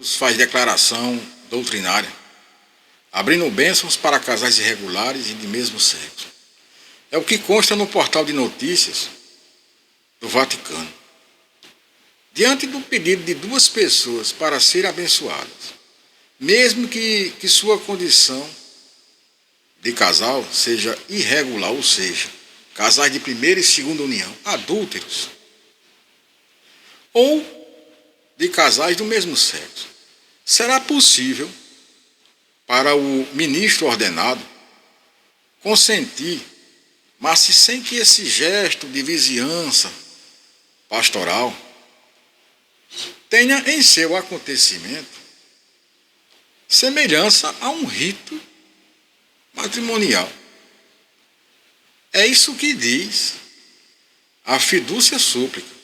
faz declaração doutrinária, abrindo bênçãos para casais irregulares e de mesmo sexo. É o que consta no portal de notícias do Vaticano. Diante do pedido de duas pessoas para serem abençoadas, mesmo que sua condição de casal seja irregular, ou seja, casais de primeira e segunda união, adúlteros, ou de casais do mesmo sexo, será possível para o ministro ordenado consentir, mas sem que esse gesto de vizinhança pastoral tenha em seu acontecimento semelhança a um rito matrimonial. É isso que diz a fidúcia súplica,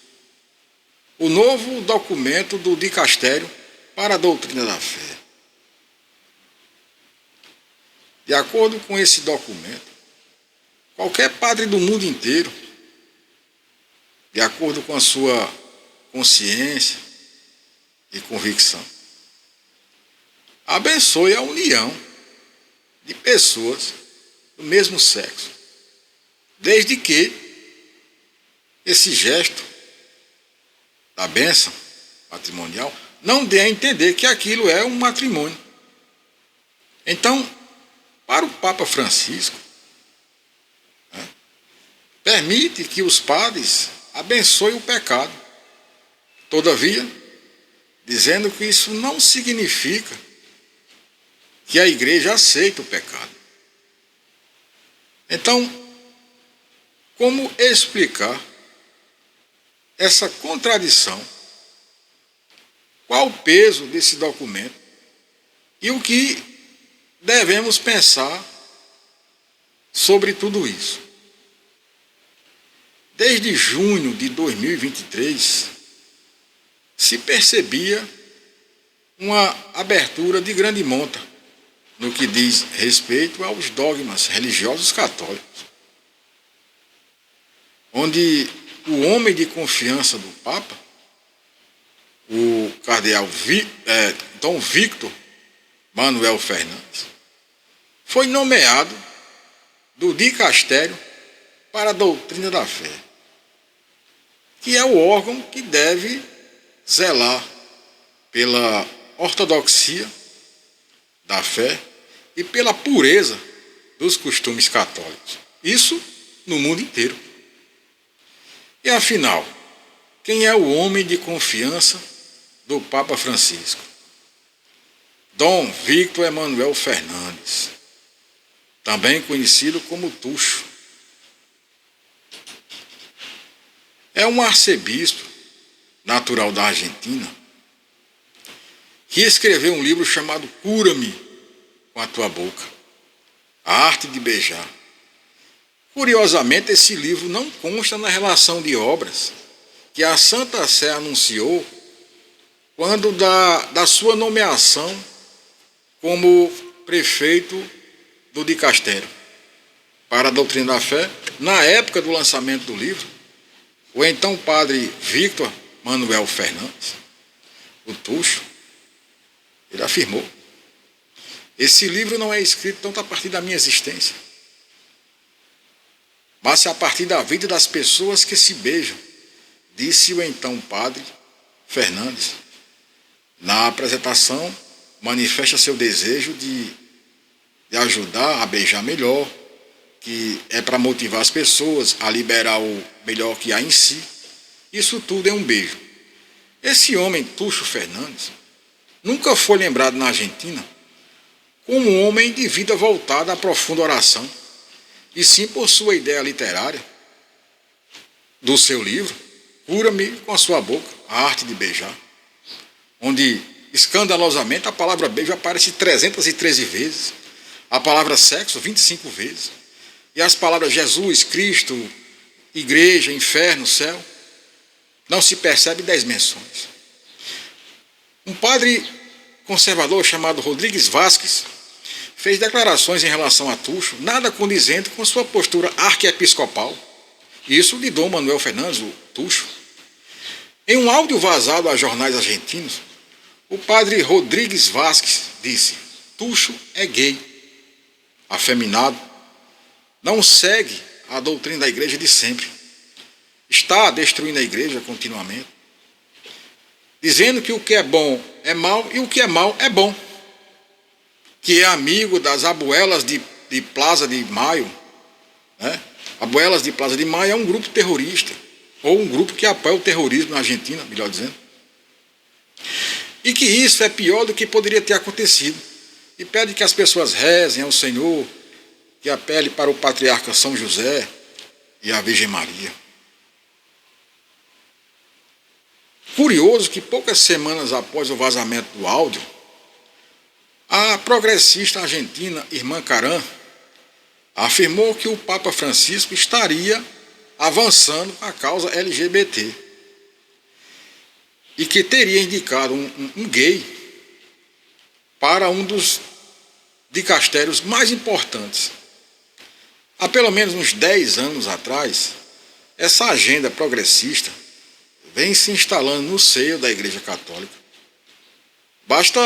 o novo documento do Dicastério para a Doutrina da Fé. De acordo com esse documento, qualquer padre do mundo inteiro, de acordo com a sua consciência e convicção, abençoe a união de pessoas do mesmo sexo, desde que esse gesto da bênção matrimonial não dê a entender que aquilo é um matrimônio. Então, para o Papa Francisco, permite que os padres abençoem o pecado. Todavia, dizendo que isso não significa que a igreja aceita o pecado. Então, como explicar essa contradição? Qual o peso desse documento? E o que devemos pensar sobre tudo isso? Desde junho de 2023, se percebia uma abertura de grande monta no que diz respeito aos dogmas religiosos católicos, onde o homem de confiança do Papa, o cardeal Dom Victor Manuel Fernandes, foi nomeado do Dicastério para a Doutrina da Fé, que é o órgão que deve zelar pela ortodoxia da fé e pela pureza dos costumes católicos. Isso no mundo inteiro. E afinal, quem é o homem de confiança do Papa Francisco? Dom Victor Emanuel Fernandes, também conhecido como Tuxo. É um arcebispo natural da Argentina que escreveu um livro chamado Cura-me com a tua boca, a arte de beijar. Curiosamente, esse livro não consta na relação de obras que a Santa Sé anunciou quando da sua nomeação como prefeito do Dicastério para a Doutrina da Fé. Na época do lançamento do livro, o então padre Victor Manuel Fernandes, o Tuxo, ele afirmou: esse livro não é escrito tanto a partir da minha existência, mas a partir da vida das pessoas que se beijam, disse o então padre Fernandes. Na apresentação, manifesta seu desejo de ajudar a beijar melhor, que é para motivar as pessoas a liberar o melhor que há em si. Isso tudo é um beijo. Esse homem, Tuxo Fernandes, nunca foi lembrado na Argentina como um homem de vida voltada à profunda oração, e sim por sua ideia literária do seu livro, Cura-me com a sua boca, a arte de beijar, onde, escandalosamente, a palavra beijo aparece 313 vezes, a palavra sexo 25 vezes, e as palavras Jesus, Cristo, igreja, inferno, céu, não se percebe 10 menções. Um padre conservador chamado Rodrigues Vasques fez declarações em relação a Tuxo, nada condizente com sua postura arquiepiscopal, isso de Dom Manuel Fernandes, o Tuxo. Em um áudio vazado a jornais argentinos, O padre Rodrigues Vasques disse: Tuxo é gay, afeminado, não segue a doutrina da igreja de sempre, está destruindo a igreja continuamente, dizendo que o que é bom é mal e o que é mal é bom, que é amigo das abuelas de Plaza de Maio, né? Abuelas de Plaza de Maio é um grupo terrorista, ou um grupo que apoia o terrorismo na Argentina, melhor dizendo. E que isso é pior do que poderia ter acontecido. E pede que as pessoas rezem ao Senhor, que apele para o patriarca São José e a Virgem Maria. Curioso que poucas semanas após o vazamento do áudio, a progressista argentina Irmã Caram afirmou que o Papa Francisco estaria avançando a causa LGBT e que teria indicado um gay para um dos dicastérios mais importantes. Há pelo menos uns 10 anos atrás, essa agenda progressista vem se instalando no seio da Igreja Católica. Basta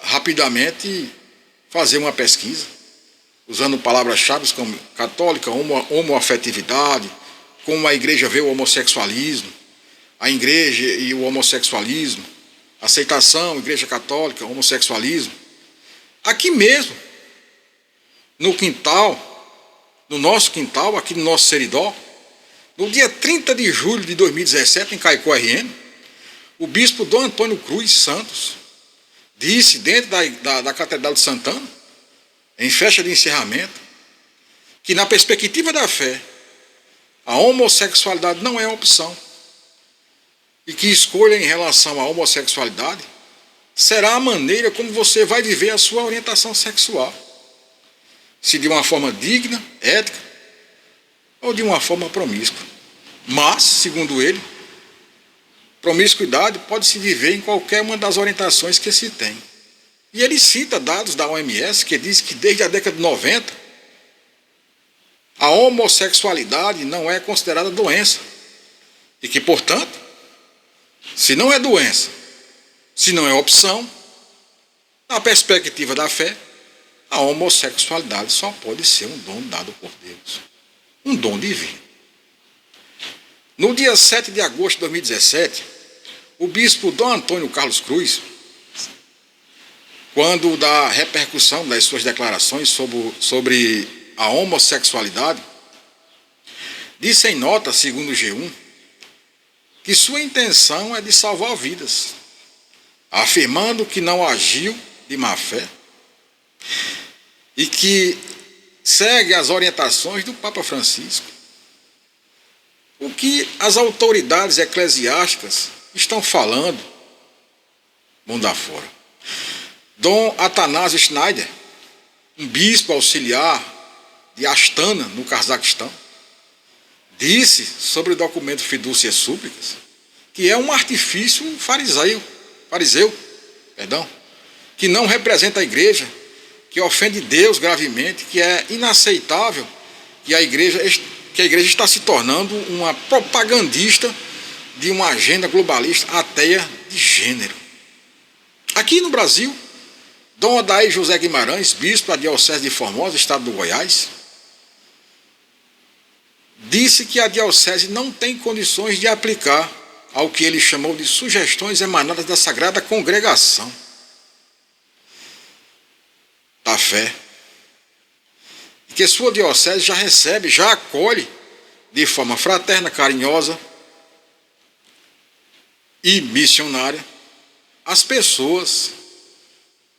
rapidamente fazer uma pesquisa, usando palavras-chave como católica, homoafetividade, como a igreja vê o homossexualismo, a igreja e o homossexualismo, aceitação, igreja católica, homossexualismo. Aqui mesmo, no quintal, no nosso quintal, aqui no nosso Seridó, no dia 30 de julho de 2017, em Caicó RM, o bispo Dom Antônio Cruz Santos disse dentro da Catedral de Santana, em festa de encerramento, que na perspectiva da fé, a homossexualidade não é opção e que escolha em relação à homossexualidade será a maneira como você vai viver a sua orientação sexual, se de uma forma digna, ética ou de uma forma promíscua. Mas, segundo ele, promiscuidade pode se viver em qualquer uma das orientações que se tem. E ele cita dados da OMS que diz que desde a década de 90 a homossexualidade não é considerada doença e que, portanto, se não é doença, se não é opção, na perspectiva da fé, a homossexualidade só pode ser um dom dado por Deus, um dom divino. No dia 7 de agosto de 2017, o bispo Dom Antônio Carlos Cruz, quando da repercussão das suas declarações sobre a homossexualidade, disse em nota, segundo o G1, que sua intenção é de salvar vidas, afirmando que não agiu de má fé e que segue as orientações do Papa Francisco. O que as autoridades eclesiásticas estão falando, mundo afora. Dom Atanásio Schneider, um bispo auxiliar de Astana, no Cazaquistão, disse sobre o documento Fidúcias Súplicas que é um artifício fariseu, que não representa a igreja, que ofende Deus gravemente, que é inaceitável, que a igreja está se tornando uma propagandista de uma agenda globalista ateia de gênero. Aqui no Brasil, Dom Odair José Guimarães, bispo da Diocese de Formosa, estado do Goiás, disse que a diocese não tem condições de aplicar ao que ele chamou de sugestões emanadas da Sagrada Congregação da Fé, e que sua diocese já recebe, já acolhe de forma fraterna, carinhosa e missionária as pessoas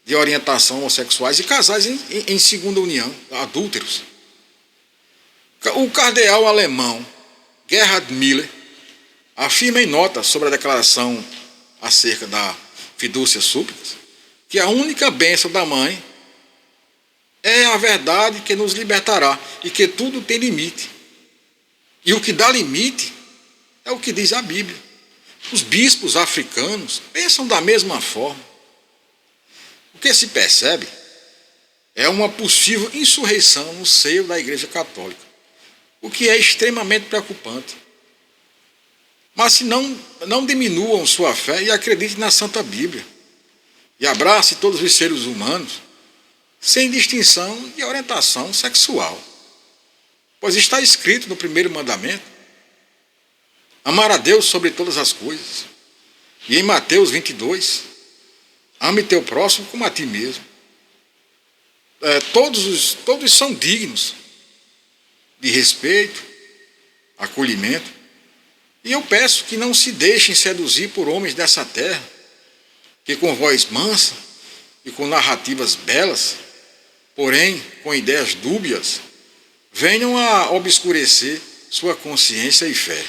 de orientação homossexuais e casais em segunda união, adúlteros. O cardeal alemão Gerhard Miller afirma em nota sobre a declaração acerca da Fidúcias Súplicas que a única bênção da mãe é a verdade que nos libertará e que tudo tem limite. E o que dá limite é o que diz a Bíblia. Os bispos africanos pensam da mesma forma. O que se percebe é uma possível insurreição no seio da Igreja Católica, o que é extremamente preocupante. Mas se não diminuam sua fé e acreditem na Santa Bíblia, e abrace todos os seres humanos, sem distinção de orientação sexual. Pois está escrito no primeiro mandamento: amar a Deus sobre todas as coisas. E em Mateus 22, ame teu próximo como a ti mesmo. Todos são dignos de respeito, acolhimento. E eu peço que não se deixem seduzir por homens dessa terra, que com voz mansa e com narrativas belas, porém com ideias dúbias, venham a obscurecer sua consciência e fé.